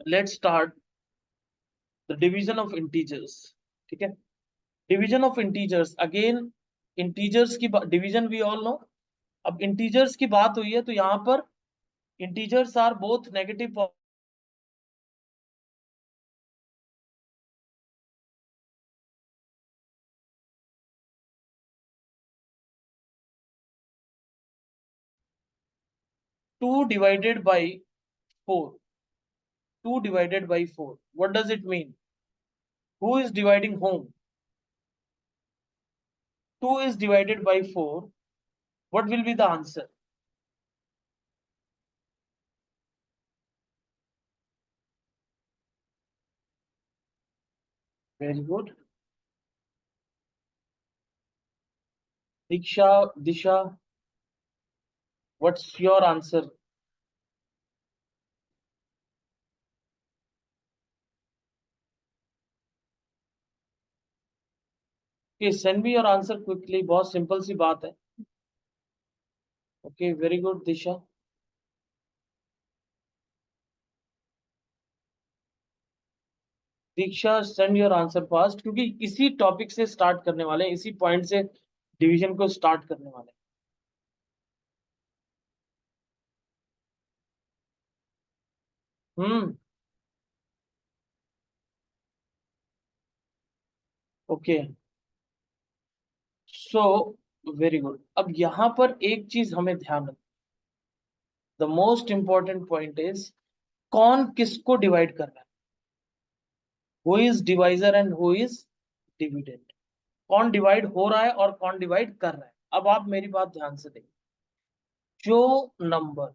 Let's start the division of integers. ठीक है, division of integers again. Integers की division we all know. अब integers की बात हुई है तो यहां पर integers are both negative. 2 divided by 4. 2 divided by 4. What does it mean? Who is dividing whom? 2 is divided by 4. What will be the answer? Very good. Diksha, Disha, what's your answer? Okay, send me your answer quickly. बहुत simple सी बात है. Okay, very good, Disha. Diksha, send your answer fast, क्योंकि इसी topic से start करने वाले हैं, इसी पॉइंट से डिवीजन को स्टार्ट करने वाले हैं. Okay, so very good. अब यहां पर एक चीज हमें ध्यान रखना. The most important point is कौन किसको डिवाइड कर रहा है. Who is divisor and who is dividend. कौन डिवाइड हो रहा है और कौन डिवाइड कर रहा है. अब आप मेरी बात ध्यान से देखिए. जो नंबर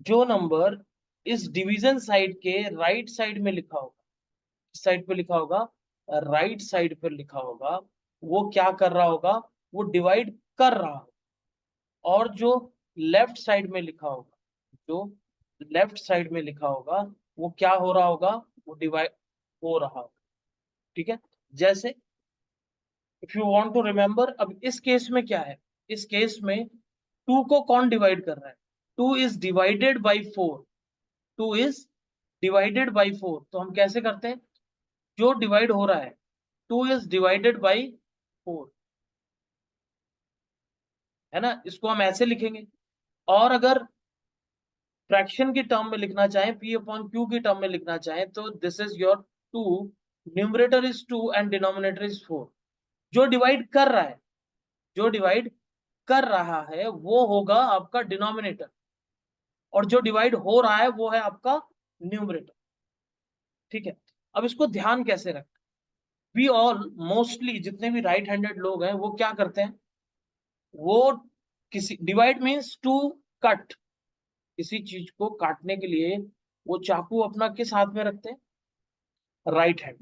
जो नंबर इस डिवीजन साइड के राइट साइड में लिखा होगा, साइड पे लिखा होगा, राइट साइड पर लिखा होगा, वो क्या कर रहा होगा, वो डिवाइड कर रहा होगा. और जो लेफ्ट साइड में लिखा होगा, जो लेफ्ट साइड में लिखा होगा, वो क्या हो रहा होगा, वो डिवाइड हो रहा होगा. ठीक है. जैसे if you want to remember, अब इस केस में क्या है, इस केस में 2 को कौन डिवाइड कर रहा है. 2 is divided by 4. 2 is divided by 4. तो हम कैसे करते हैं, जो डिवाइड हो रहा है 2 इज डिवाइडेड बाई 4, है ना. इसको हम ऐसे लिखेंगे. और अगर फ्रैक्शन की टर्म में लिखना चाहें, पी अपॉन क्यू की टर्म में लिखना चाहें, तो this is your 2. Numerator is 2 and denominator is 4. जो डिवाइड कर रहा है, जो डिवाइड कर रहा है वो होगा आपका डिनोमिनेटर, और जो डिवाइड हो रहा है वो है आपका न्यूमरेटर. ठीक है. अब इसको ध्यान कैसे रखें. वी ऑल मोस्टली जितने भी राइट हैंडेड लोग हैं वो क्या करते हैं, वो किसी डिवाइड मीन्स टू कट, किसी चीज को काटने के लिए वो चाकू अपना किस हाथ में रखते हैं, राइट हैंड,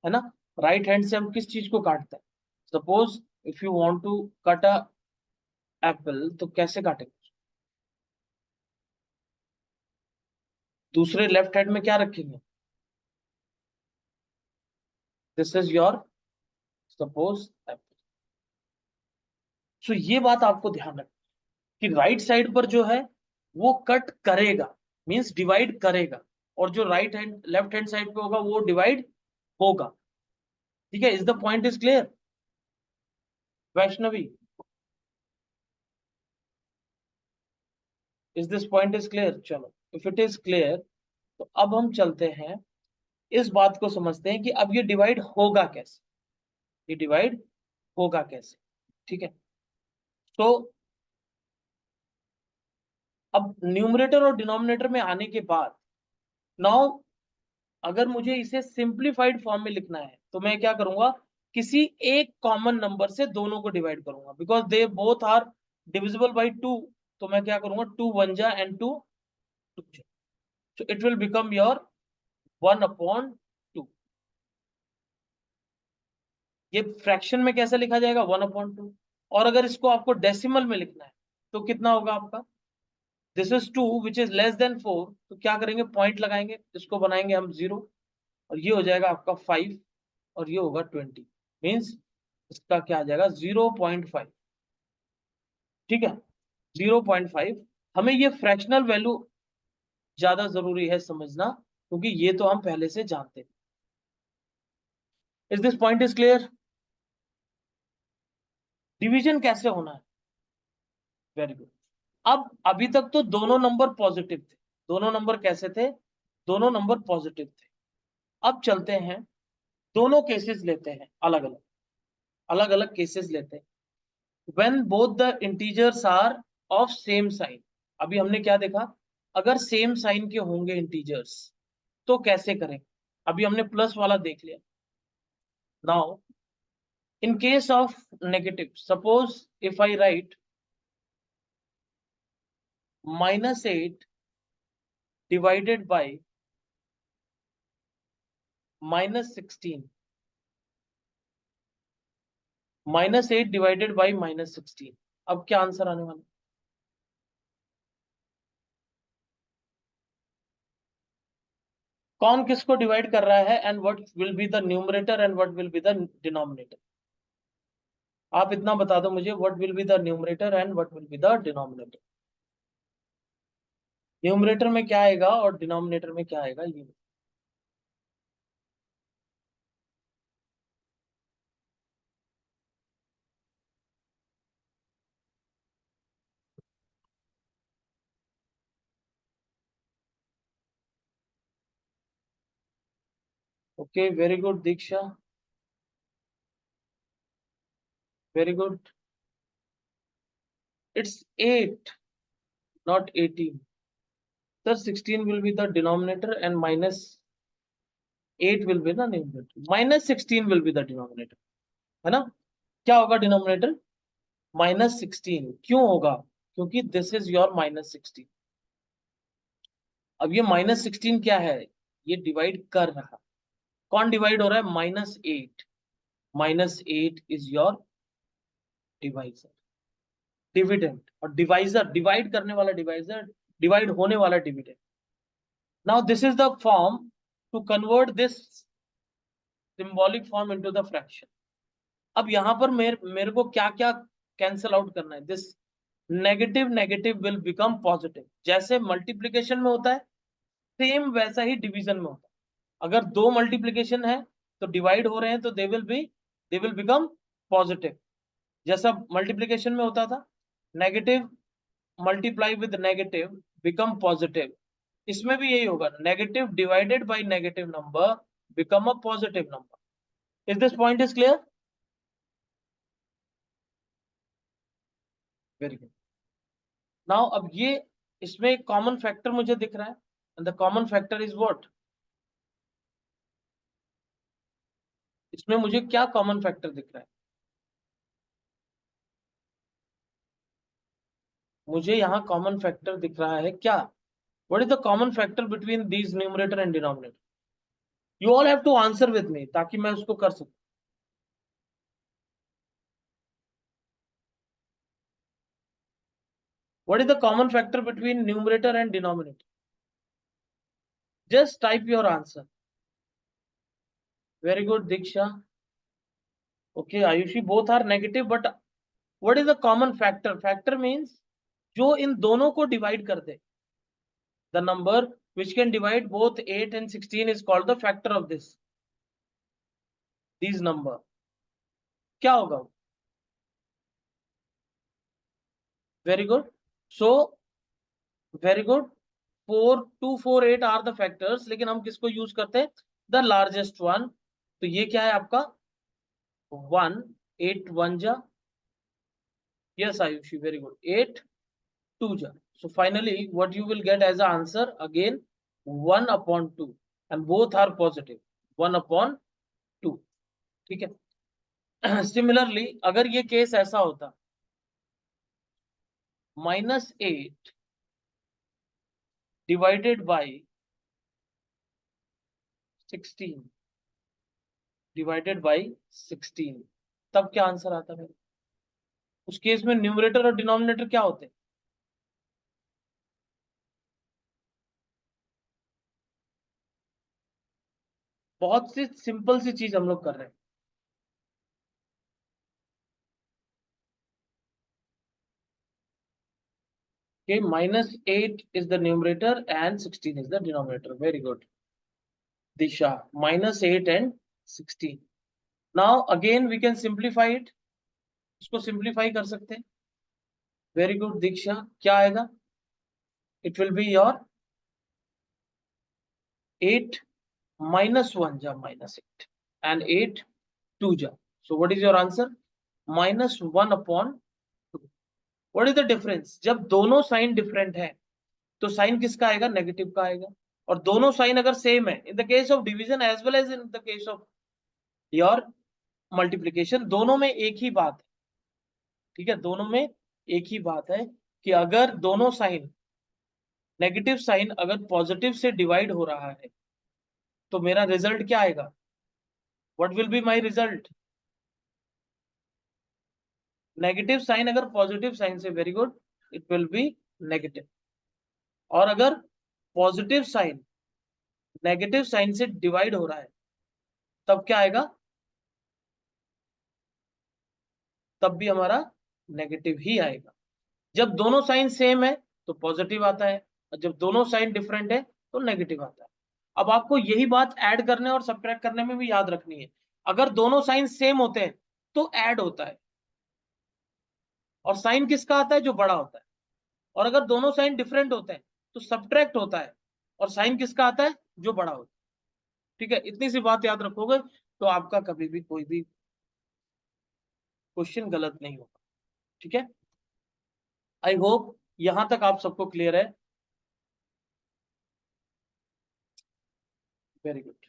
है ना. राइट हैंड से हम किस चीज को काटते हैं. Suppose if you want to cut a apple, तो कैसे काटेंगे. दूसरे लेफ्ट हैंड में क्या रखेंगे. This is your suppose apple. So ये बात आपको ध्यान रखना कि राइट साइड पर जो है वो कट करेगा, मींस डिवाइड करेगा, और जो right hand left hand side पे होगा वो डिवाइड होगा. ठीक है. Is the point is clear, Vaishnavi. Is this point is clear. चलो, इफ इट इज क्लियर तो अब हम चलते हैं, इस बात को समझते हैं कि अब ये डिवाइड होगा कैसे. ये डिवाइड होगा कैसे. ठीक है. तो अब न्यूमरेटर और डिनोमिनेटर में आने के बाद, नाउ अगर मुझे इसे सिंप्लीफाइड फॉर्म में लिखना है तो मैं क्या करूंगा, किसी एक कॉमन नंबर से दोनों को डिवाइड करूंगा, because they both are divisible by 2. तो मैं क्या करूंगा, 2 1 जा एंड 2 2 जा. So it will become your 1/2. ये फ्रैक्शन में कैसे लिखा जाएगा, 1/2. और अगर इसको आपको डेसिमल में लिखना है तो कितना होगा आपका, this is 2 which is less than 4. तो क्या करेंगे, पॉइंट लगाएंगे, इसको बनाएंगे हम 0, और ये हो जाएगा आपका 5, और ये होगा 20. मीन्स इसका क्या आ जाएगा, 0.5. ठीक है. 0.5. हमें ये फ्रैक्शनल वैल्यू ज्यादा जरूरी है समझना, क्योंकि ये तो हम पहले से जानते हैं। Is this point is clear? Division कैसे होना है? Very good. अब अभी तक तो दोनों नंबर पॉजिटिव थे। दोनों नंबर कैसे थे? दोनों नंबर पॉजिटिव थे। अब चलते हैं, दोनों केसेस लेते हैं, अलग अलग, अलग अलग केसेस लेते हैं। When both the integers are of same sign. अभी हमने क्या देखा? अगर सेम साइन के होंगे इंटीजर्स तो कैसे करें? अभी हमने प्लस वाला देख लिया। Now in case of negative, suppose if I write -8 divided by -16, -8 divided by -16, अब क्या आंसर आने वाला? कौन किसको डिवाइड कर रहा है and what will be the numerator and what will be the denominator? आप इतना बता दो मुझे, what will be the numerator and what will be the denominator? Numerator में क्या आएगा और डिनोमिनेटर में क्या आएगा ये? Okay, very good Diksha, very good. It's 8, not 18. Sir, 16 will be the denominator and -8 will be the numerator. -16 will be the denominator. है ना? क्या होगा डिनोमिनेटर? -16। क्यों होगा? क्योंकि दिस इज योर -16। अब ये -16 क्या है? ये डिवाइड कर रहा है। कौन डिवाइड हो रहा है? -8। -8 इज योर डिवाइजर, डिविडेंड। और डिवाइजर, डिवाइड करने वाला डिवाइजर, डिवाइड होने वाला dividend. Now this is the form to convert this symbolic form into the fraction. अब यहां पर मेरे को क्या क्या कैंसिल आउट करना है? This negative negative will become positive. जैसे मल्टीप्लीकेशन में होता है, सेम वैसा ही डिवीजन में होता है। अगर दो मल्टीप्लीकेशन है तो डिवाइड हो रहे हैं तो दे विल बिकम पॉजिटिव। जैसा मल्टीप्लीकेशन में होता था, negative multiply with negative become positive, इसमें भी यही होगा, negative divided by negative number become a positive number. Is this point is clear? Very good. Now अब ये, इसमें एक कॉमन फैक्टर मुझे दिख रहा है, and the common factor is what? इसमें मुझे क्या कॉमन फैक्टर दिख रहा है? मुझे यहाँ कॉमन फैक्टर दिख रहा है क्या? What is the common factor between these numerator and denominator? You all have to answer with me ताकि मैं उसको कर सकूं। What is the common factor between numerator and denominator? Just type your answer. Very good Diksha. Okay Ayushi, both are negative, but what is the common factor? Factor means जो इन दोनों को divide कर दे। The number which can divide both 8 and 16 is called the factor of these number. क्या होगा? Very good. So very good. 4, 2, 4, 8 are the factors, लेकिन हम किसको यूज करते हैं? The largest one. तो ये क्या है आपका? 1, 8 1 जा, yes Ayushi, very good, 8 2 जा. So finally what you will get as an answer again 1 upon 2, and both are positive, 1 upon 2. ठीक है? सिमिलरली अगर ये केस ऐसा होता, -8 divided by 16, डिवाइडेड बाई 16, तब क्या आंसर आता है? उस केस में न्यूमरेटर और डिनोमिनेटर क्या होते हैं? बहुत सी सिंपल सी चीज हम लोग कर रहे हैं। Okay, -8 is the numerator and 16 is the denominator. Very good. Disha, -8 and 16. Now again we can simplify it. इसको simplify कर सकते हैं. Very good, Diksha. क्या आएगा? It will be your 8 -1 ja -8 and 8 2 ja. So what is your answer? -1 upon 2. What is the difference? जब दोनों sign different है तो साइन किसका आएगा? नेगेटिव का आएगा. और दोनों साइन अगर सेम है, in the case of division as well as in the case of your multiplication, दोनों में एक ही बात है. ठीक है, दोनों में एक ही बात है कि अगर दोनों साइन, नेगेटिव साइन अगर पॉजिटिव से डिवाइड हो रहा है तो मेरा रिजल्ट क्या आएगा? What will be my result? Negative sign अगर पॉजिटिव साइन से, very good, it will be negative. और अगर पॉजिटिव साइन नेगेटिव साइन से डिवाइड हो रहा है तब क्या आएगा? तब भी हमारा नेगेटिव ही आएगा. जब दोनों साइन सेम है तो पॉजिटिव आता है, और जब दोनों साइन डिफरेंट है तो नेगेटिव आता है. अब आपको यही बात ऐड करने और सब्ट्रैक्ट करने में भी याद रखनी है. अगर दोनों साइन सेम होते हैं तो ऐड होता है, और साइन किसका आता है? जो बड़ा होता है. और अगर दोनों साइन डिफरेंट होते हैं तो सब्ट्रैक्ट होता है, और साइन किसका आता है? जो बड़ा होता है. ठीक है, इतनी सी बात याद रखोगे तो आपका कभी भी कोई भी क्वेश्चन गलत नहीं होगा. ठीक है, आई होप यहां तक आप सबको क्लियर है. Very good.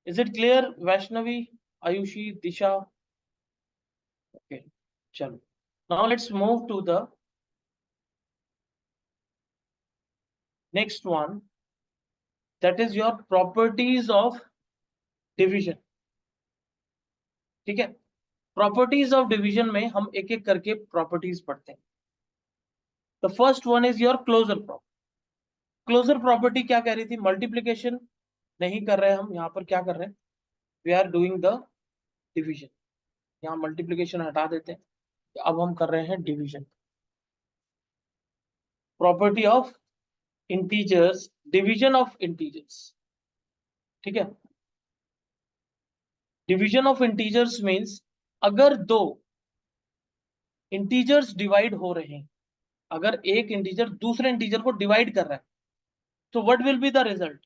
Is it clear Vaishnavi, Ayushi, Disha? Okay, चलो. Now let's move to the next one, that is your properties of division. ठीक है, प्रॉपर्टीज ऑफ डिवीजन में हम एक एक करके प्रॉपर्टीज पढ़ते हैं. The first one is your closure property. Closure property क्या कह रही थी? मल्टीप्लीकेशन नहीं कर रहे हैं हम, यहाँ पर क्या कर रहे हैं? We are doing the division. यहाँ मल्टीप्लीकेशन हटा देते हैं, अब हम कर रहे हैं division. Property of integers, division of integers. ठीक है, डिवीजन ऑफ इंटीजर्स मींस अगर दो इंटीजर्स डिवाइड हो रहे हैं, अगर एक इंटीजर दूसरे इंटीजर को डिवाइड कर रहा है, तो what will be the result?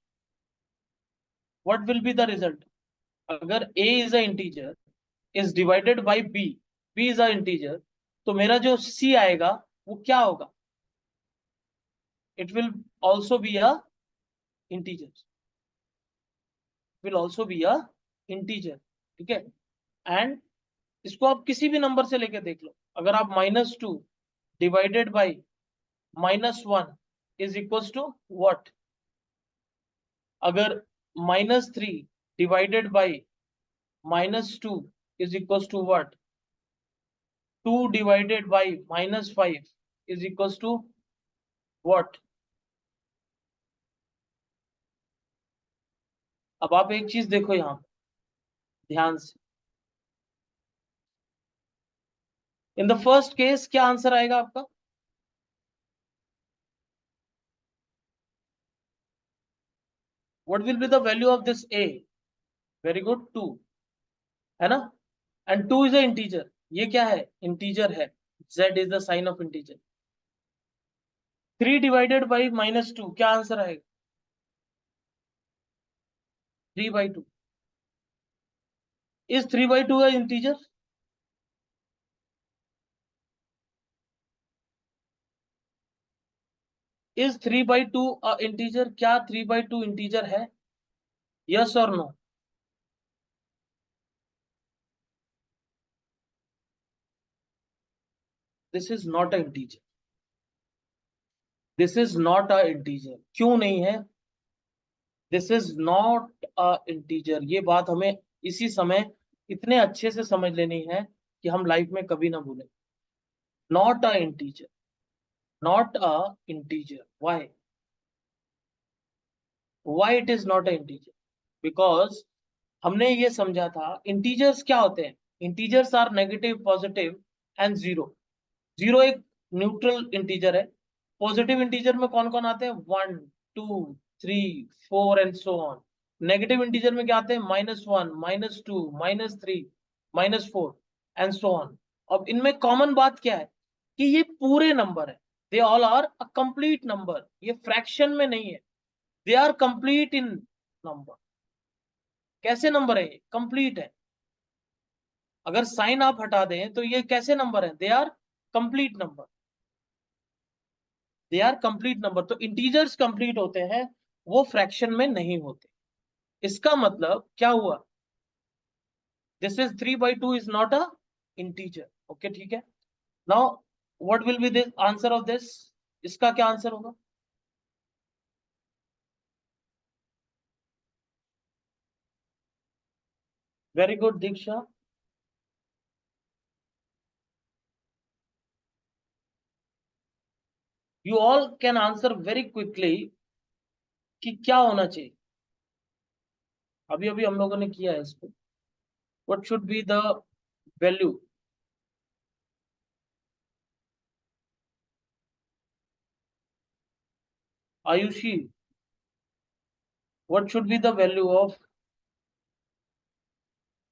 What will be the result? अगर a is a integer is divided bye b, b is a integer, तो मेरा जो c आएगा वो क्या होगा? It will also be a integer, will also be a integer. ठीक है, एंड इसको आप किसी भी नंबर से लेके देख लो. अगर आप -2 divided by -1 is equal to what? अगर -3 divided by -2 is equal to what? 2 divided by -5 is equal to what? अब आप एक चीज देखो यहां ध्यान से. इन द फर्स्ट केस क्या आंसर आएगा आपका? What will be the value of this a? Very good, 2 है ना. And 2 is a integer. ये क्या है? इंटीजर है. z is the sign of integer. 3 divided by -2 क्या आंसर आएगा? 3/2. Is 3/2 a integer? Is 3/2 a integer? क्या 3/2 इंटीजर है? यस और no? This is not a integer. This is not a integer. क्यों नहीं है? This is not a integer. ये बात हमें इसी समय इतने अच्छे से समझ लेनी है कि हम लाइफ में कभी ना भूलें. Not a integer, not a integer. Why it is not a integer? Because हमने ये समझा था इंटीजर्स क्या होते हैं. Integers are negative, positive and zero. Zero एक न्यूट्रल इंटीजर है, पॉजिटिव इंटीजर में कौन कौन आते हैं? 1 2 3 4 and so on. Negative integer में क्या आते हैं? -1 -2 -3 -4 एंड सो ऑन। अब इनमें कॉमन बात क्या है कि ये पूरे नंबर है, they all are a complete number, ये फ्रैक्शन में नहीं है, they are complete in number. कैसे नंबर है? कंप्लीट है। अगर साइन आप हटा दें तो ये कैसे नंबर है? They are complete number, they are complete number. तो इंटीजर्स कंप्लीट होते हैं, वो फ्रैक्शन में नहीं होते। इसका मतलब क्या हुआ? This is 3/2 is not a integer. Okay ठीक है। Now what will be the answer of this? इसका क्या आंसर होगा? Very good Diksha. You all can answer very quickly कि क्या होना चाहिए। अभी अभी हम लोगों ने किया है इसको। What should be the value? Ayushi, what should be the value of?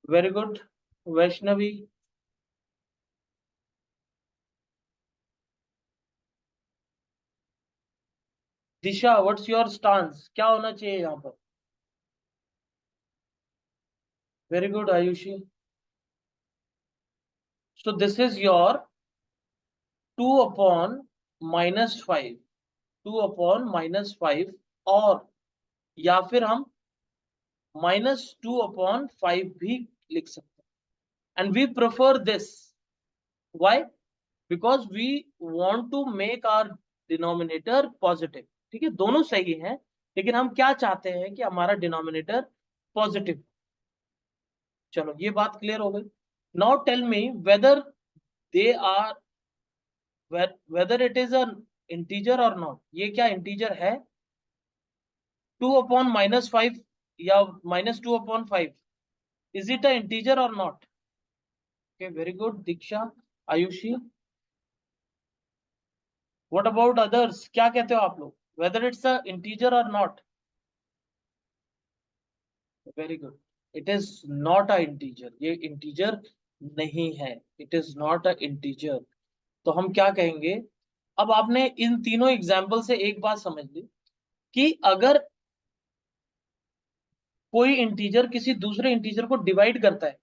Very good. Vaishnavi, Disha, what's your stance? क्या होना चाहिए यहाँ पर? Very good, Ayushi. So this is your 2 upon -5, 2 upon -5, और या फिर हम -2 upon 5 भी लिख सकते हैं। And we prefer this. Why? Because we want to make our denominator positive. ठीक है, दोनों सही है, लेकिन हम क्या चाहते हैं कि हमारा डिनोमिनेटर पॉजिटिव। चलो ये बात क्लियर हो गई। Now tell me whether they are, whether it is a integer और नॉट। ये क्या इंटीजर है? 2/-5 या -2/5, इज इट अ इंटीजर और not? Okay very good Diksha, Ayushi. What about others? क्या कहते हो आप लोग? वेदर इट्स अ इंटीजर और not? Very good. It is not a integer, ये इंटीजर नहीं है, it is not a integer. तो हम क्या कहेंगे? अब आपने इन तीनों एग्जाम्पल से एक बात समझ ली कि अगर कोई इंटीजर किसी दूसरे इंटीजर को डिवाइड करता है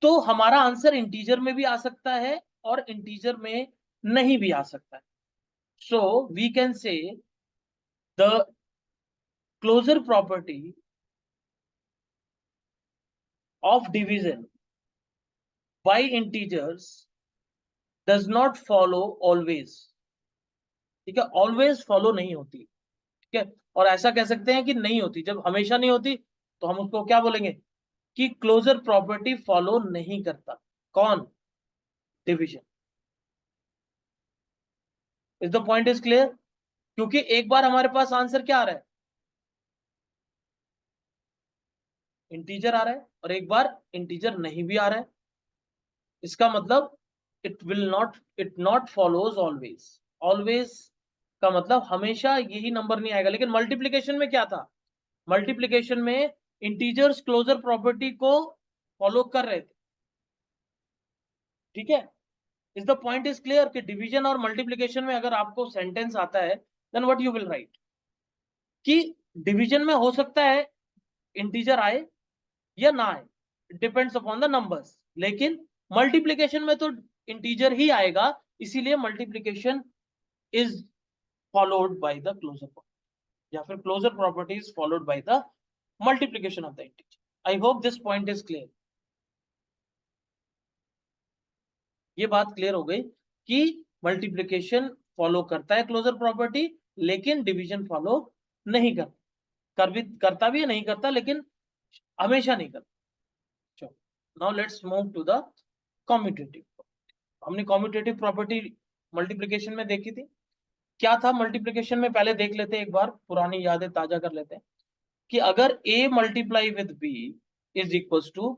तो हमारा आंसर इंटीजर में भी आ सकता है और इंटीजर में नहीं भी आ सकता है। So we can say the closure property of division by integers does not follow always. ठीक है, ऑलवेज फॉलो नहीं होती। ठीक है, और ऐसा कह सकते हैं कि नहीं होती। जब हमेशा नहीं होती तो हम उसको क्या बोलेंगे कि क्लोजर प्रॉपर्टी फॉलो नहीं करता। कौन? Division. Is the point is clear? क्योंकि एक बार हमारे पास आंसर क्या आ रहा है? इंटीजर आ रहा है, और एक बार इंटीजर नहीं भी आ रहा है। इसका मतलब it not follows always. Always का मतलब हमेशा यही नंबर नहीं आएगा। लेकिन मल्टीप्लीकेशन में क्या था? मल्टीप्लीकेशन में इंटीजर्स क्लोजर प्रॉपर्टी को फॉलो कर रहे थे। ठीक है, is the point is clear कि डिवीजन और मल्टीप्लीकेशन में अगर आपको सेंटेंस आता है then what you will write कि डिवीजन में हो सकता है इंटीजर आए या ना आए, डिपेंड्स अपॉन द नंबर्स। लेकिन मल्टीप्लीकेशन में तो इंटीजर ही आएगा, इसीलिए multiplication is followed by the closure property, या फिर closure property is followed by the multiplication of the integer. I hope this point is clear. ये बात क्लियर हो गई कि मल्टीप्लीकेशन फॉलो करता है क्लोजर प्रॉपर्टी, लेकिन डिवीजन फॉलो नहीं करता। करता भी है, नहीं करता, लेकिन हमेशा नहीं करता। चलो now let's move to the commutative. हमने कम्यूटेटिव प्रॉपर्टी मल्टीप्लिकेशन में देखी थी। क्या था मल्टीप्लिकेशन में? पहले देख लेते हैं, एक बार पुरानी यादें ताजा कर लेते हैं कि अगर a multiply with b is equal to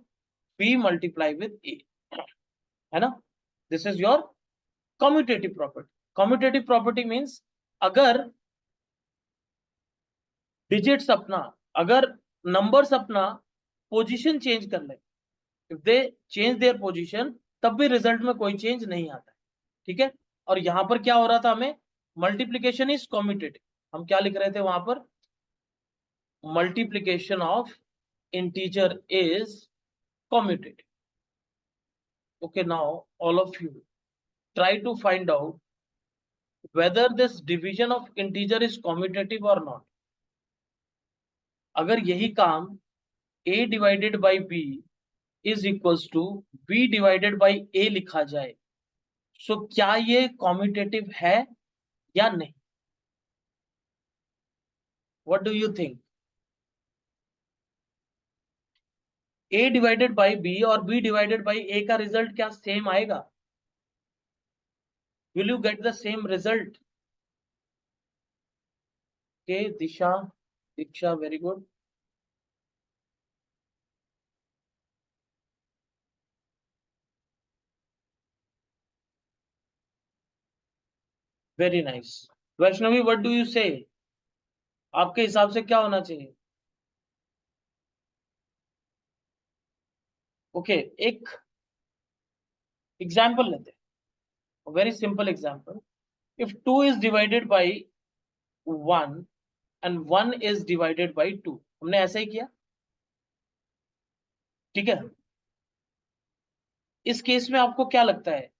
b multiply with a, है ना? This is your commutative property. Commutative property means अगर डिजिट्स अपना, अगर नंबर्स अपना पोजीशन चेंज कर ले, if they change their position, तब भी रिजल्ट में कोई चेंज नहीं आता है, ठीक है। और यहां पर क्या हो रहा था, हमें मल्टीप्लीकेशन इज कम्यूटेटिव, हम क्या लिख रहे थे वहां पर, multiplication of integer is commutative. okay, now all of you try to find out whether this division of integer is commutative or not। अगर यही काम a divided by b is equals to b divided by a लिखा जाए, सो क्या ये commutative है या नहीं? What do you think? a divided by b और b डिवाइडेड बाई a का रिजल्ट क्या सेम आएगा? Will you get the same result? Okay Disha, Diksha, very good. Very nice. Vaishnavi, what do you say? आपके हिसाब से क्या होना चाहिए? ओके, एक एग्जाम्पल लेते हैं, very simple example. If 2 is divided by 1 and 1 is divided by 2, हमने ऐसा ही किया, ठीक है। इस केस में आपको क्या लगता है,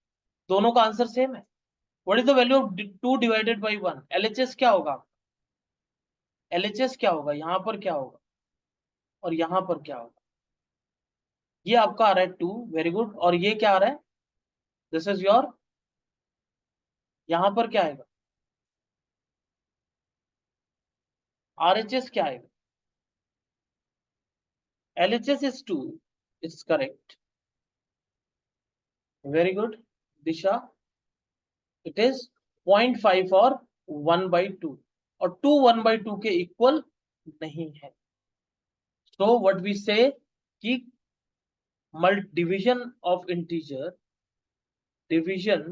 दोनों का आंसर सेम है? What is the value of 2 divided by 1? LHS क्या होगा? एलएचएस क्या होगा? यहां पर क्या होगा और यहां पर क्या होगा? ये आपका आ रहा है 2, वेरी गुड। और ये क्या आ रहा है? दिस इज योर, यहां पर क्या आएगा? आरएचएस क्या आएगा? LHS is 2, it's correct, very good। Disha, it is 0.5 और 1/2, और 2 1/2 के इक्वल नहीं है। so what we say कि division of integer, division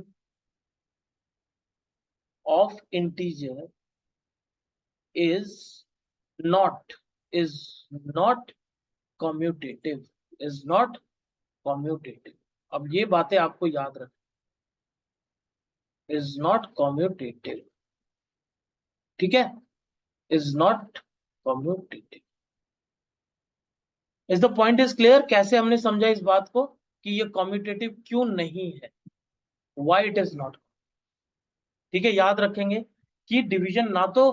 of integer is not, is not commutative, is not commutative। अब ये बातें आपको याद रखना, is not commutative, ठीक है, is not commutative। Is the point is clear? कैसे हमने समझा इस बात को कि ये कम्यूटेटिव क्यों नहीं है, व्हाई इट इज नॉट, ठीक है। याद रखेंगे कि डिवीजन ना तो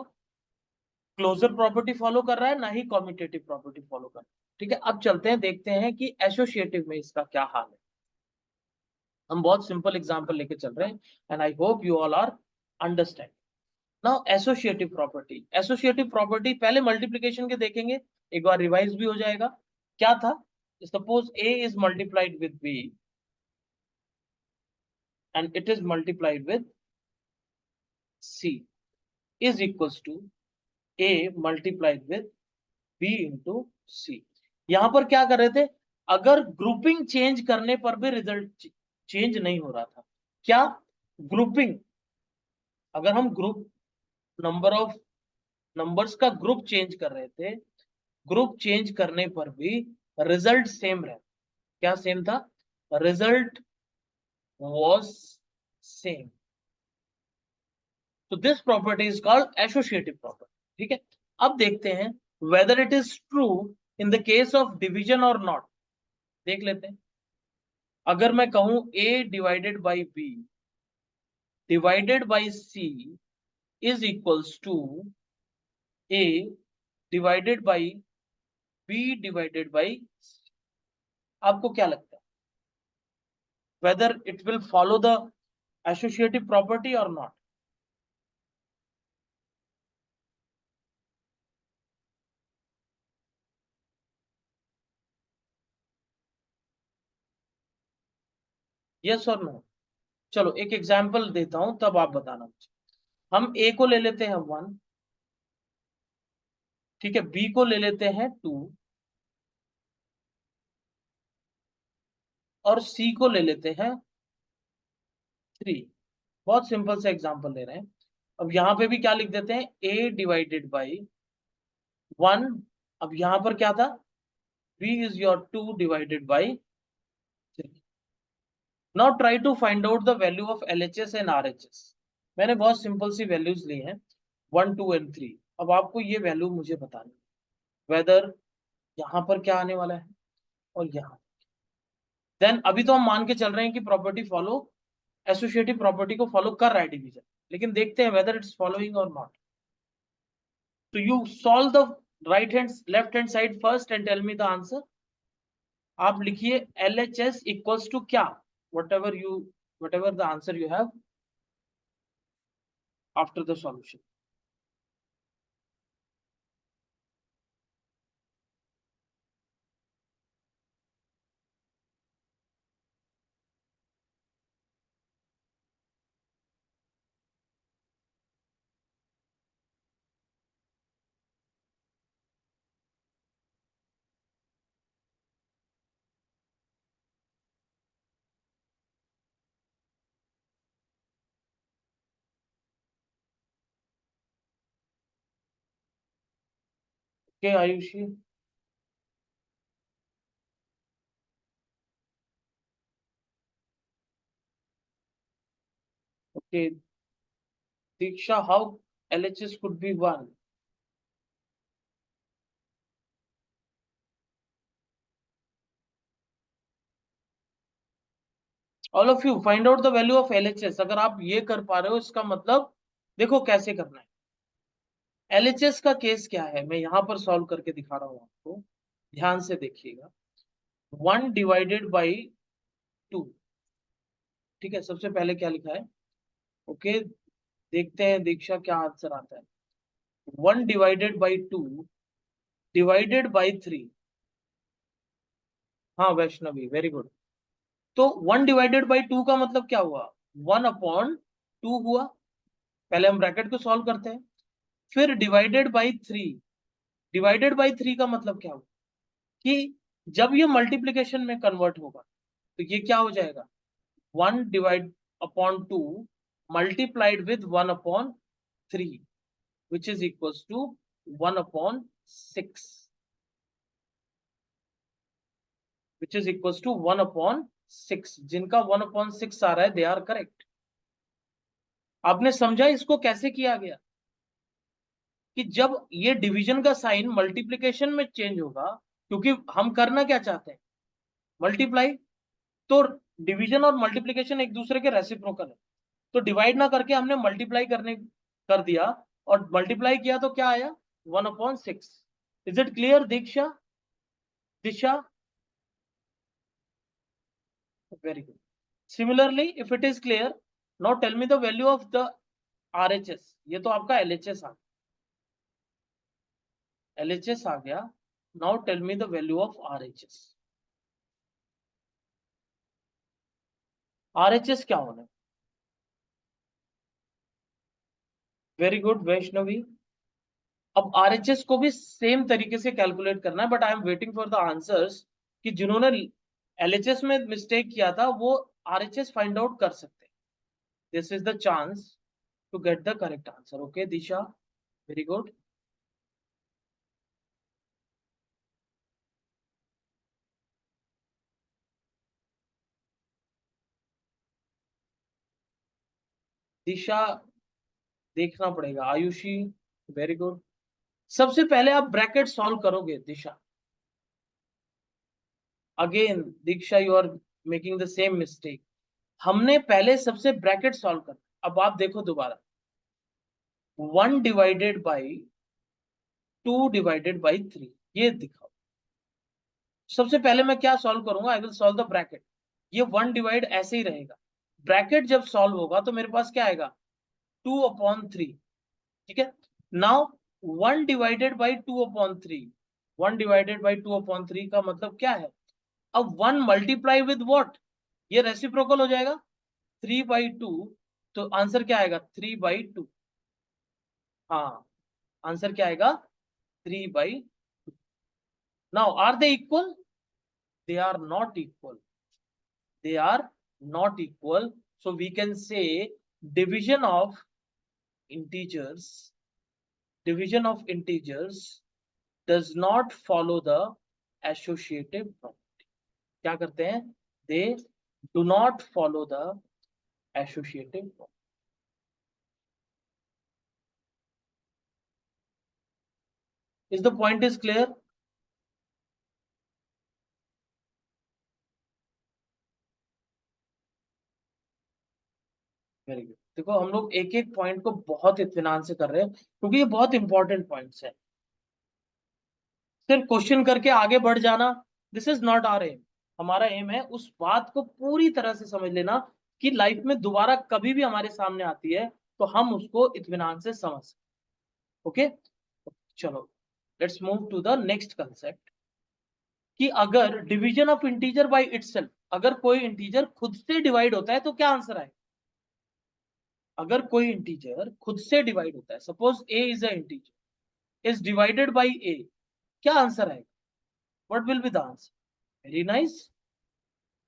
क्लोजर प्रॉपर्टी फॉलो कर रहा है, ना ही कम्यूटेटिव प्रॉपर्टी फॉलो कर रहा है, ठीक है। अब चलते हैं, देखते हैं कि एसोसिएटिव में इसका क्या हाल है। हम बहुत सिंपल एग्जांपल लेके चल रहे हैं, and I hope you all are understand. Now associative property, associative property पहले मल्टीप्लिकेशन के देखेंगे, एक बार रिवाइज भी हो जाएगा। क्या था? Suppose a is multiplied with b and it is multiplied with c is equals to a multiplied with b into c। यहां पर क्या कर रहे थे, अगर ग्रुपिंग चेंज करने पर भी रिजल्ट चेंज नहीं हो रहा था। क्या? ग्रुपिंग, अगर हम ग्रुप नंबर ऑफ नंबर्स का ग्रुप चेंज कर रहे थे, ग्रुप चेंज करने पर भी रिजल्ट सेम रहे। क्या सेम था? Result was same। So this property is called associative property, ठीक है। अब देखते हैं whether it is true in the case of division or not। देख लेते हैं, अगर मैं कहूं a divided by b divided by c is equals to a divided by b divided by c, आपको क्या लगता है, whether it will follow the associative property or not? yes or no? चलो एक एग्जांपल देता हूं, तब आप बताना मुझे। हम a को ले लेते हैं 1, ठीक है, b को ले लेते हैं 2 और c को ले लेते हैं 3। बहुत सिंपल से एग्जांपल ले रहे हैं। अब यहाँ पे भी क्या लिख देते हैं, a डिवाइडेड बाई 1। अब यहाँ पर क्या था, b is your 2 divided by 3। Now try to find out the value of LHS and RHS। मैंने बहुत सिंपल सी वैल्यूज ली हैं 1, 2 एंड 3। अब आपको ये वैल्यू मुझे बतानी है, वेदर यहाँ पर क्या आने वाला है और यहाँ। देन अभी तो हम मान के चल रहे हैं कि प्रॉपर्टी फॉलो, एसोसिएटिव प्रॉपर्टी को फॉलो कर रहा है डिवीजन, लेकिन देखते हैं वेदर इट्स फॉलोइंग और नॉट। तो you solve the right hand left hand side first and tell me the answer. आप लिखिए LHS इक्वल्स टू क्या, whatever the answer you have after the solution. Okay, Ayushi. Okay, Diksha, how LHS could be 1? All of you find out the value of LHS। अगर आप ये कर पा रहे हो इसका मतलब देखो कैसे करना है। LHS का केस क्या है, मैं यहाँ पर सॉल्व करके दिखा रहा हूँ आपको, ध्यान से देखिएगा। 1 डिवाइडेड बाई 2, ठीक है। सबसे पहले क्या लिखा है, ओके देखते हैं दीक्षा क्या आंसर आता है। 1 डिवाइडेड बाई 2 डिवाइडेड बाई 3। हाँ वैष्णवी, वेरी गुड। तो 1 डिवाइडेड बाई 2 का मतलब क्या हुआ, 1 अपॉन 2 हुआ। पहले हम ब्रैकेट को सॉल्व करते हैं, फिर डिवाइडेड बाई 3। डिवाइडेड बाई 3 का मतलब क्या हुआ कि जब ये मल्टीप्लीकेशन में कन्वर्ट होगा तो ये क्या हो जाएगा, 1 divide upon 2 multiplied with 1 upon 3 which is equals to 1 upon 6, which is equals to 1 upon 6। जिनका 1 अपॉन 6 आ रहा है दे आर करेक्ट। आपने समझा इसको कैसे किया गया, कि जब ये डिवीजन का साइन मल्टीप्लीकेशन में चेंज होगा, क्योंकि हम करना क्या चाहते हैं, मल्टीप्लाई। तो डिवीजन और मल्टीप्लीकेशन एक दूसरे के रेसिप्रोकल है, तो डिवाइड ना करके हमने मल्टीप्लाई करने कर दिया, और मल्टीप्लाई किया तो क्या आया, 1/6। Is it clear Diksha, Disha? Very good. Similarly if it is clear, now tell me the value of the RHS। ये तो आपका LHS आ गया, LHS आ गया। Now tell me the value of RHS। RHS क्या होना है, वेरी गुड वैष्णवी। अब RHS को भी सेम तरीके से कैलकुलेट करना है, but I am waiting for the answers, कि जिन्होंने LHS में मिस्टेक किया था वो RHS फाइंड आउट कर सकते हैं। This is the chance to get the correct answer. Okay Disha, very good. Disha देखना पड़ेगा, आयुषी वेरी गुड। सबसे पहले आप ब्रैकेट सॉल्व करोगे Disha. Again Diksha you are making the same mistake. हमने पहले सबसे ब्रैकेट सॉल्व करना। अब आप देखो दोबारा, 1 डिवाइडेड बाई 2 डिवाइडेड बाई 3, ये दिखाओ। सबसे पहले मैं क्या सॉल्व करूंगा, I will solve the bracket. ये 1 डिवाइड ऐसे ही रहेगा, ब्रैकेट जब सॉल्व होगा तो मेरे पास क्या आएगा, 2/3। ठीक है। Now 1 divided by 2/3, 1 divided by 2/3 का मतलब क्या है, अब 1 मल्टीप्लाई विद व्हाट, ये रेसिप्रोकल हो जाएगा 3/2। तो आंसर क्या आएगा, 3/2। हाँ, आंसर क्या आएगा, 3/2। Now are they equal, they are not equal, they are not equal, so we can say division of integers does not follow the associative property. क्या करते हैं? They do not follow the associative property. Is the point is clear? Very good. देखो हम लोग एक एक point को बहुत इत्मीनान से कर रहे हैं क्योंकि ये बहुत इंपॉर्टेंट पॉइंट्स है। सिर्फ क्वेश्चन करके आगे बढ़ जाना, this is not our aim. हमारा एम है उस बात को पूरी तरह से समझ लेना कि लाइफ में दोबारा कभी भी हमारे सामने आती है तो हम उसको इत्मीनान से समझ सकें। ओके, चलो let's move to the next concept कि अगर division of integer by itself, अगर कोई इंटीजर खुद से डिवाइड होता है तो क्या आंसर आएगा? अगर कोई इंटीजर खुद से डिवाइड होता है, suppose a is a integer is divided by a, क्या आंसर आएगा? What will be the answer? Very nice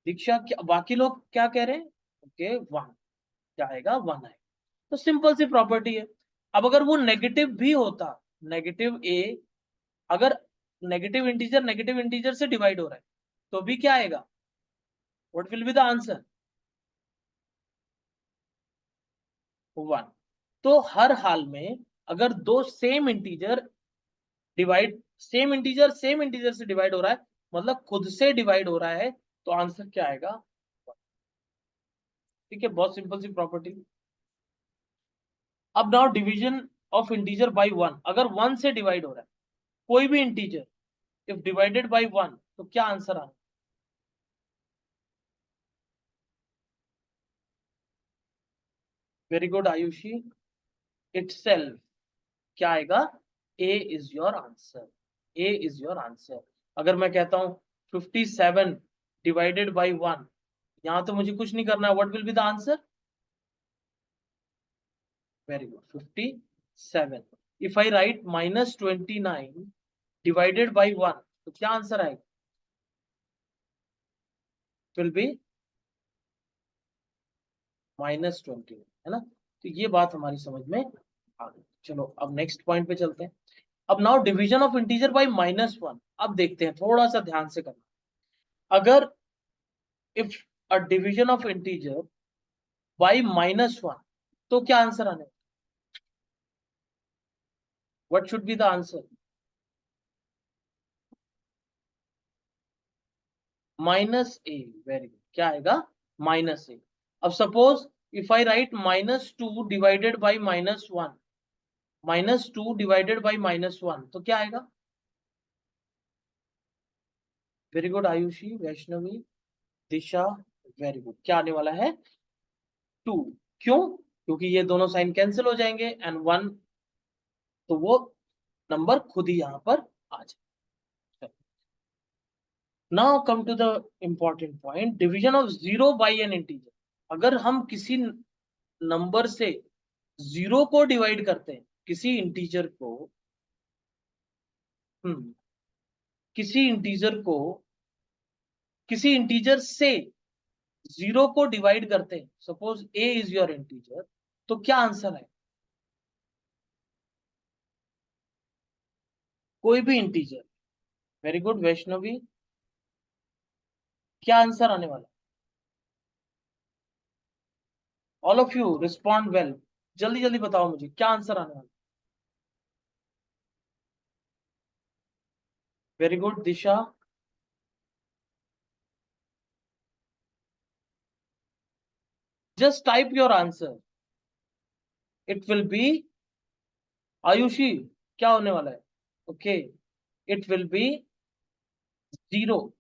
Diksha, क्या बाकी लोग क्या कह रहे हैं? Okay, one. क्या आएगा? वन आएगा। तो सिंपल सी प्रॉपर्टी है। अब अगर वो नेगेटिव भी होता, नेगेटिव a, अगर नेगेटिव इंटीजर से डिवाइड हो रहा है तो भी क्या आएगा? What will be the answer? One. तो हर हाल में अगर दो सेम इंटीजर सेम इंटीजर से डिवाइड हो रहा है, मतलब खुद से डिवाइड हो रहा है, तो आंसर क्या आएगा? ठीक है, बहुत सिंपल सी प्रॉपर्टी। अब now division of integer by one, अगर वन से डिवाइड हो रहा है कोई भी integer, if divided by one, तो क्या आंसर आएगा? Very good Ayushi, itself. क्या आएगा? A is your answer. A is your answer. अगर मैं कहता हूं 57 डिवाइडेड बाय वन, यहां तो मुझे कुछ नहीं करना है, what will be the answer? Very good, 57। If I right -29 divided by one, तो क्या आंसर आएगा? विल बी -20, है ना? तो ये बात हमारी समझ में आ गई। चलो अब नेक्स्ट पॉइंट पे चलते हैं। अब now division of integer bye -1, अब देखते हैं, थोड़ा सा ध्यान से करना। अगर if a division of integer bye -1, तो क्या आंसर आने? What should be the answer? -a। Very good, क्या आएगा? -a। अब suppose if I right -2 divided by -1, -2 divided by -1, तो क्या आएगा? वेरी गुड आयुषी, वैष्णवी, दिशा, वेरी गुड। क्या आने वाला है? 2। क्यों? क्योंकि ये दोनों साइन कैंसिल हो जाएंगे एंड 1, तो वो नंबर खुद ही यहां पर आ जाए। Now come to the important point, division of zero by an integer. अगर हम किसी नंबर से जीरो को डिवाइड करते हैं, किसी इंटीजर को, हम्म किसी इंटीजर को किसी इंटीजर से जीरो को डिवाइड करते हैं, suppose A is your integer, तो क्या आंसर है? कोई भी इंटीजर। वेरी गुड वैष्णवी, क्या आंसर आने वाला? All of you respond well, जल्दी जल्दी बताओ मुझे क्या आंसर आने वाला? Very good Disha, just type your answer, it will B, Ayushi क्या होने वाला है? Okay, it will B zero.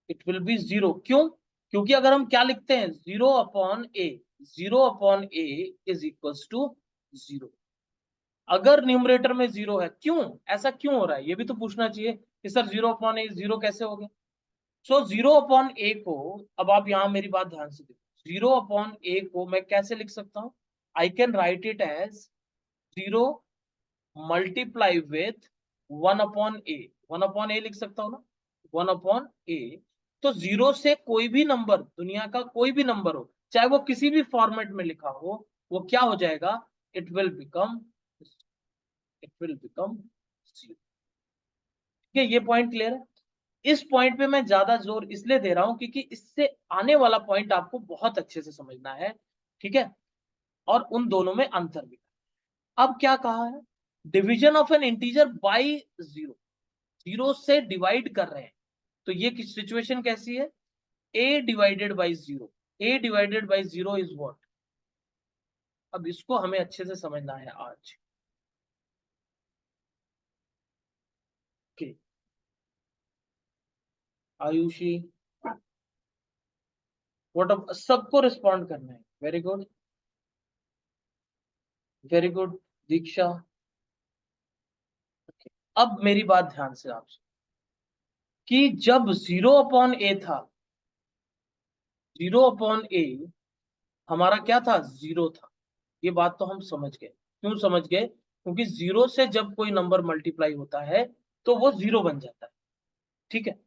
It will B zero. क्यों? क्योंकि अगर हम क्या लिखते हैं, 0/a, 0/a is equals to 0। अगर न्यूमरेटर में जीरो है, क्यों ऐसा क्यों हो रहा है, ये भी तो पूछना चाहिए कि सर 0/a जीरो कैसे हो गया? सो 0/a को, अब आप यहां मेरी बात ध्यान से देखो, 0/a को मैं कैसे लिख सकता हूं? I can write it as 0 multiply with 1/a। 1/a लिख सकता हूं ना, 1/a। तो जीरो से कोई भी नंबर, दुनिया का कोई भी नंबर हो, चाहे वो किसी भी फॉर्मेट में लिखा हो, वो क्या हो जाएगा, इट विल बिकम जीरो। ठीक है, ये पॉइंट क्लियर है। इस पॉइंट पे मैं ज्यादा जोर इसलिए दे रहा हूं क्योंकि इससे आने वाला पॉइंट आपको बहुत अच्छे से समझना है। ठीक है, और उन दोनों में अंतर भी। अब क्या कहा है, division of N integer by zero, zero से डिवाइड कर रहे हैं। तो ये सिचुएशन कैसी है, a divided by zero, a divided by zero is what. अब इसको हमें अच्छे से समझना है आज। ओके, आयुषी, व्हाट, अब सबको रिस्पॉन्ड करना है। वेरी गुड, वेरी गुड दीक्षा। okay. अब मेरी बात ध्यान से आप सुनो, कि जब जीरो अपॉन ए था, जीरो अपॉन ए हमारा क्या था, जीरो था। ये बात तो हम समझ गए। क्यों समझ गए, क्योंकि जीरो से जब कोई नंबर मल्टीप्लाई होता है तो वो जीरो बन जाता है। ठीक है,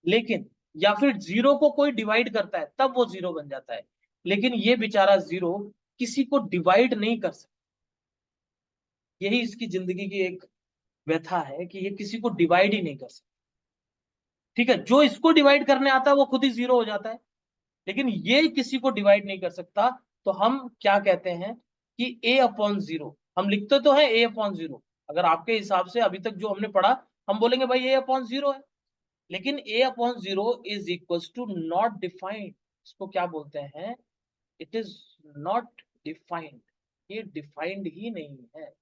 लेकिन या फिर जीरो को कोई डिवाइड करता है तब वो जीरो बन जाता है। लेकिन ये बेचारा जीरो किसी को डिवाइड नहीं कर सकता। यही इसकी जिंदगी की एक व्यथा है कि ये किसी को डिवाइड ही नहीं कर सकता। ठीक है, जो इसको डिवाइड करने आता है वो खुद ही जीरो हो जाता है, लेकिन ये किसी को डिवाइड नहीं कर सकता। तो हम क्या कहते हैं कि ए अपॉन जीरो, हम लिखते तो है ए अपॉन जीरो। अगर आपके हिसाब से अभी तक जो हमने पढ़ा, हम बोलेंगे भाई ए अपॉन जीरो है, लेकिन a upon zero is equal to not defined. इसको क्या बोलते हैं, इट इज नॉट डिफाइंड। ये डिफाइंड ही नहीं है,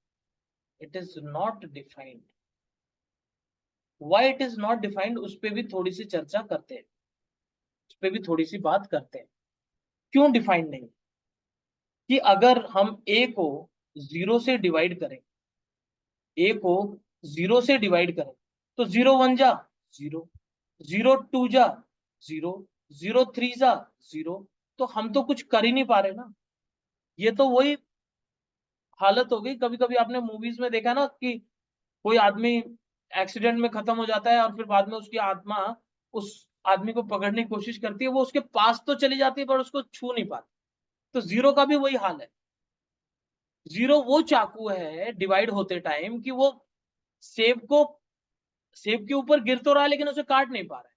it is not defined. Why it is not defined, उस पर भी थोड़ी सी चर्चा करते हैं, उस पर भी थोड़ी सी बात करते हैं। क्यों डिफाइंड नहीं, कि अगर हम ए को जीरो से डिवाइड करें, ए को जीरो से डिवाइड करें, तो जीरो वन जा जीरो, जीरो टू जा जीरो, जीरो थ्री जा जीरो। तो हम तो कुछ कर ही नहीं पा रहे ना। ये तो वही हालत हो गई, कभी कभी आपने मूवीज में देखा ना कि कोई आदमी एक्सीडेंट में खत्म हो जाता है और फिर बाद में उसकी आत्मा उस आदमी को पकड़ने की कोशिश करती है, वो उसके पास तो चली जाती है पर उसको छू नहीं पाती। तो जीरो का भी वही हाल है। जीरो वो चाकू है डिवाइड होते टाइम कि वो सेब को, सेब के ऊपर गिर तो रहा है लेकिन उसे काट नहीं पा रहा है।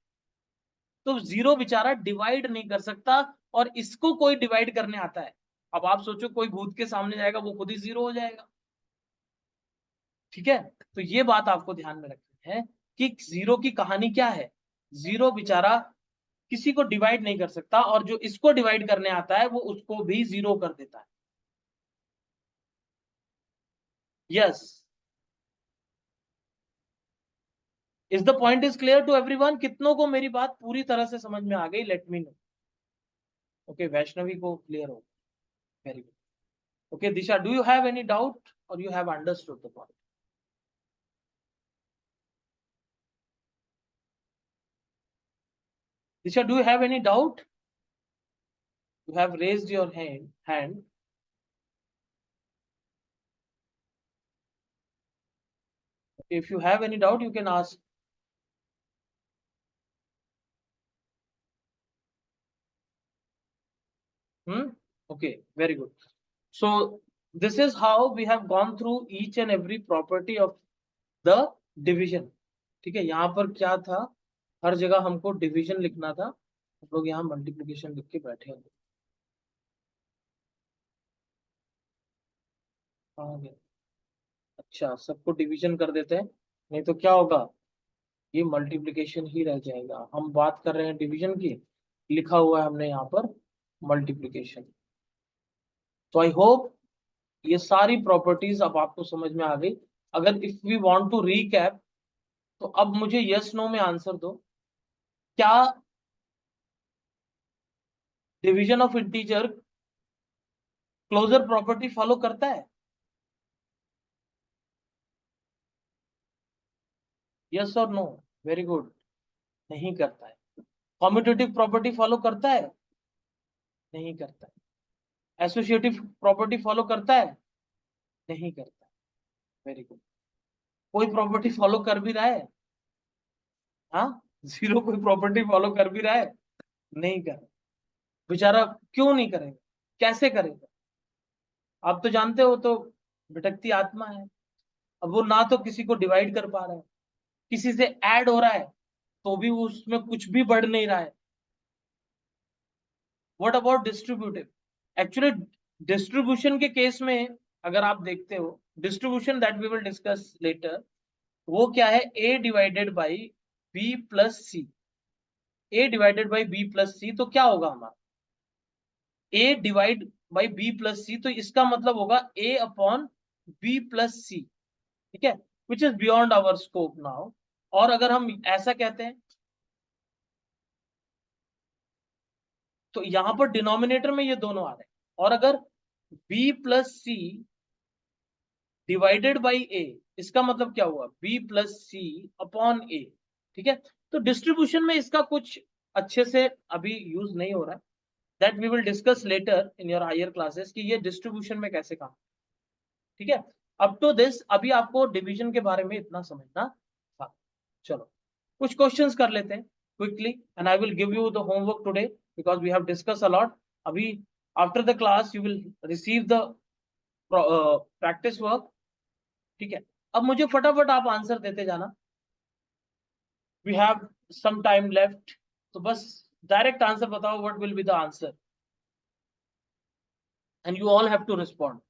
तो जीरो बेचारा डिवाइड नहीं कर सकता, और इसको कोई डिवाइड करने आता है। अब आप सोचो कोई भूत के सामने जाएगा, वो खुद ही जीरो हो जाएगा। ठीक है, तो ये बात आपको ध्यान में रखनी है कि जीरो की कहानी क्या है। जीरो बेचारा किसी को डिवाइड नहीं कर सकता, और जो इसको डिवाइड करने आता है वो उसको भी जीरो कर देता है। Yes, is the point is clear to everyone, कितनों को मेरी बात पूरी तरह से समझ में आ गई, let me know. Okay, Vaishnavi को क्लियर हो, very good. Okay Disha, do you have any doubt और you have understood the point? Disha, do you have any doubt? You have raised your hand. If you have any doubt, you can ask. Hmm? Okay, very good. So this is how we have gone through each and every property of the division. ठीक है, यहाँ पर क्या था, हर जगह हमको division लिखना था, हम लोग यहाँ मल्टीप्लिकेशन लिख के बैठे हैं। कहाँ गए? अच्छा, सबको डिवीजन कर देते हैं, नहीं तो क्या होगा, ये मल्टीप्लिकेशन ही रह जाएगा। हम बात कर रहे हैं डिवीजन की, लिखा हुआ है हमने यहाँ पर मल्टीप्लिकेशन। तो आई होप ये सारी प्रॉपर्टीज अब आपको समझ में आ गई। अगर if we want to recap, तो अब मुझे यस नो में आंसर दो, क्या division of integer closure property follow करता है? यस और नो, वेरी गुड, नहीं करता है। कॉम्यूटेटिव प्रॉपर्टी फॉलो करता है? नहीं करता है। एसोसिएटिव प्रॉपर्टी फॉलो करता है? नहीं करता है। Very good. कोई प्रॉपर्टी फॉलो कर भी रहा है? हाँ, जीरो कोई प्रॉपर्टी फॉलो कर भी रहा है? नहीं कर रहा। बेचारा क्यों नहीं करेगा, कैसे करेगा? आप तो जानते हो, तो भटकती आत्मा है। अब वो ना तो किसी को डिवाइड कर पा रहा है, किसी से ऐड हो रहा है तो भी उसमें कुछ भी बढ़ नहीं रहा है। What about distributive? Actually distribution के केस में अगर आप देखते हो, distribution that we will discuss later, वो क्या है, a divided by b plus c. A divided by b plus c, तो क्या होगा हमारा, a divide by b plus c, तो इसका मतलब होगा a upon b plus c. ठीक है, which is beyond our scope now. और अगर हम ऐसा कहते हैं तो यहां पर डिनोमिनेटर में ये दोनों आ रहे हैं, और अगर b plus c divided by a, इसका मतलब क्या हुआ, b plus c upon a. ठीक है, तो डिस्ट्रीब्यूशन में इसका कुछ अच्छे से अभी यूज नहीं हो रहा है, that we will discuss later in your higher classes कि ये डिस्ट्रीब्यूशन में कैसे काम। ठीक है, अप टू दिस अभी आपको डिवीजन के बारे में इतना समझना था। चलो कुछ क्वेश्चंस कर लेते हैं quickly, and I will give you the homework today because we have discuss a lot. अभी after the class you will receive the practice work. ठीक है, अब मुझे फटाफट आप आंसर देते जाना, we have some time left. तो बस डायरेक्ट आंसर बताओ, what will be the answer, and you all have to respond.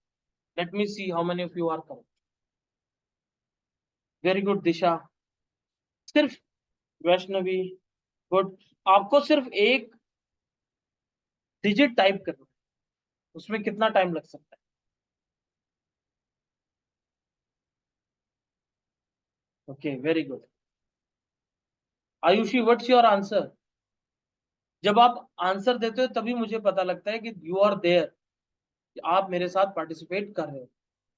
Let me see how many of you are correct. Very good दिशा, सिर्फ वैष्णवी, गुड। आपको सिर्फ एक digit type करना है, उसमें कितना टाइम लग सकता है? Okay, very good. Ayushi, what's your answer? जब आप आंसर देते हो तभी मुझे पता लगता है कि यू आर देयर, आप मेरे साथ पार्टिसिपेट कर रहे हो।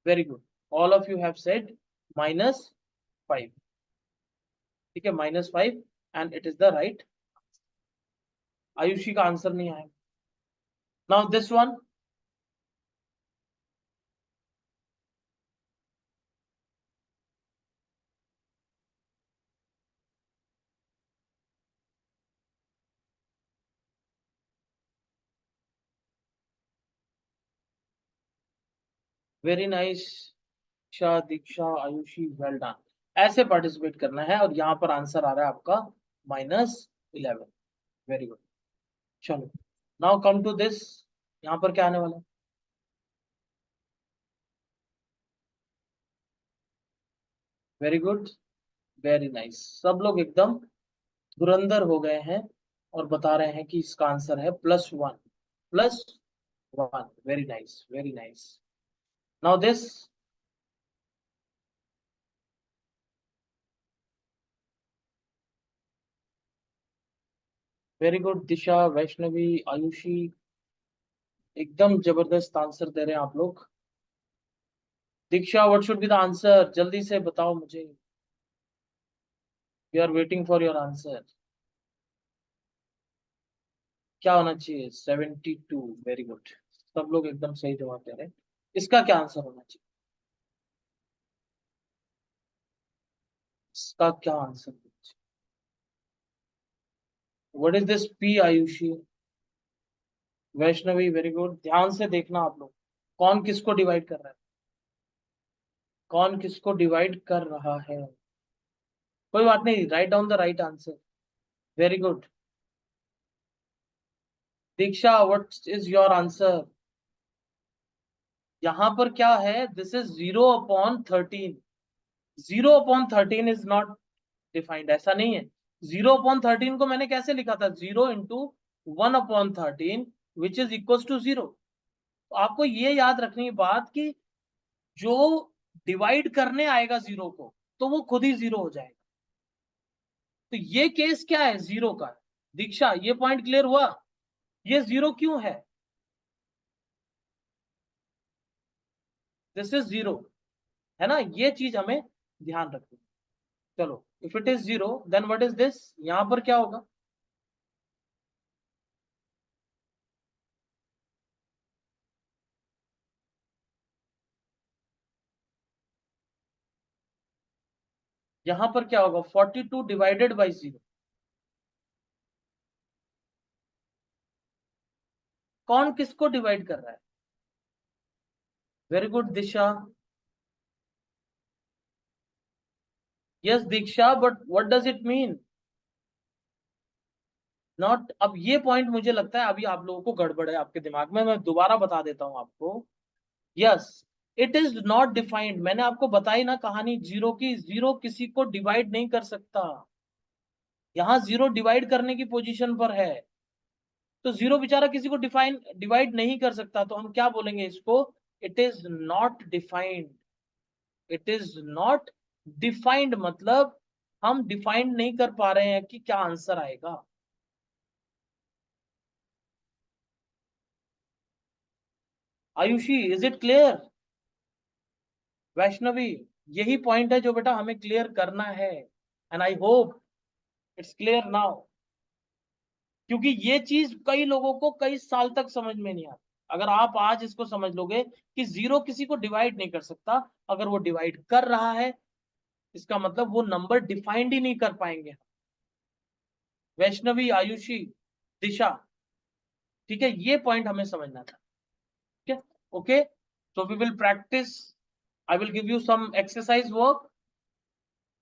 Very good, all of you have said -5। ठीक है, -5, and it is the right. Ayushi का आंसर नहीं आया। Now this one, very nice. Shah, Diksha, Ayushi, well done. ऐसे पार्टिसिपेट करना है, और यहाँ पर आंसर आ रहा है आपका -11। Very good. चलो नाउ कम टू दिस, यहाँ पर क्या आने वाला है? Very good, very nice. सब लोग एकदम धुरंधर हो गए हैं और बता रहे हैं कि इसका आंसर है +1। +1, very nice, very nice. Now this, very good Disha, Vaishnavi, Ayushi, एकदम जबरदस्त आंसर दे रहे हैं आप लोग। Diksha, what should be the answer, जल्दी से बताओ मुझे, we are waiting for your answer. क्या होना चाहिए? 72, वेरी गुड। सब लोग एकदम सही जवाब दे रहे हैं। इसका क्या आंसर होना चाहिए? इसका क्या आंसर होना चाहिए? What is this P, Ayushi? Vaishnavi, very good. ध्यान से देखना आप लोग, कौन किसको डिवाइड कर रहा है, कौन किसको डिवाइड कर रहा है। कोई बात नहीं, write down the right answer. Very good. Diksha, what is your answer? यहां पर क्या है, this is 0/13। 0/13 is not defined, ऐसा नहीं है। 0/13 को मैंने कैसे लिखा था, 0 × 1/13, विच इज इक्वल टू 0। तो आपको ये याद रखनी बात कि जो डिवाइड करने आएगा जीरो को, तो वो खुद ही जीरो हो जाएगा। तो ये केस क्या है, जीरो का। दीक्षा, ये पॉइंट क्लियर हुआ? ये जीरो क्यों है? दिस इज जीरो, है ना, ये चीज हमें ध्यान रखनी। चलो, if it is zero then what is this, यहां पर क्या होगा? यहां पर क्या होगा, 42 डिवाइडेड बाई 0। कौन किसको डिवाइड कर रहा है? Very good Disha. Yes Diksha, but what does it mean? Not. अब ये पॉइंट मुझे लगता है अभी आप लोगों को गड़बड़ है आपके दिमाग में, मैं दोबारा बता देता हूं आपको. Yes, it is not defined. मैंने आपको बताई ना कहानी जीरो की. जीरो किसी को डिवाइड नहीं कर सकता. यहां जीरो डिवाइड करने की पोजीशन पर है, तो जीरो बेचारा किसी को डिवाइड नहीं कर सकता. तो हम क्या बोलेंगे इसको? It is not defined. It is not defined मतलब हम डिफाइंड नहीं कर पा रहे हैं कि क्या आंसर आएगा. Ayushi, is it clear? Vaishnavi, यही पॉइंट है जो बेटा हमें क्लियर करना है. And I hope it's clear now. क्योंकि ये चीज कई लोगों को कई साल तक समझ में नहीं आती. अगर आप आज इसको समझ लोगे कि जीरो किसी को डिवाइड नहीं कर सकता, अगर वो डिवाइड कर रहा है इसका मतलब वो नंबर डिफाइंड ही नहीं कर पाएंगे. वैष्णवी, आयुषी, दिशा, ठीक है, ये पॉइंट हमें समझना था. ठीक है, okay. So we will practice. I will give you some exercise work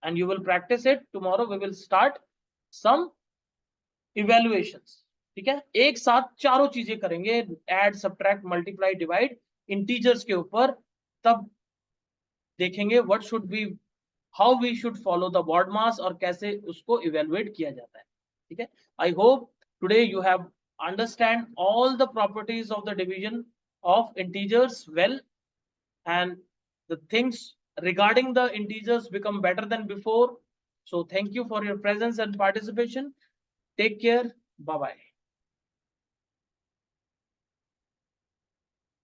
and you will practice it. Tomorrow we will start some evaluations. ठीक है, एक साथ चारों चीजें करेंगे, add subtract multiply divide integers के ऊपर. तब देखेंगे what should be, how we should follow the BODMAS और कैसे उसको इवेलुएट किया जाता है. ठीक है, I hope today you have understand all the properties of the division of integers well, and the things regarding the integers become better than before. So thank you for your presence and participation. Take care. Bye bye.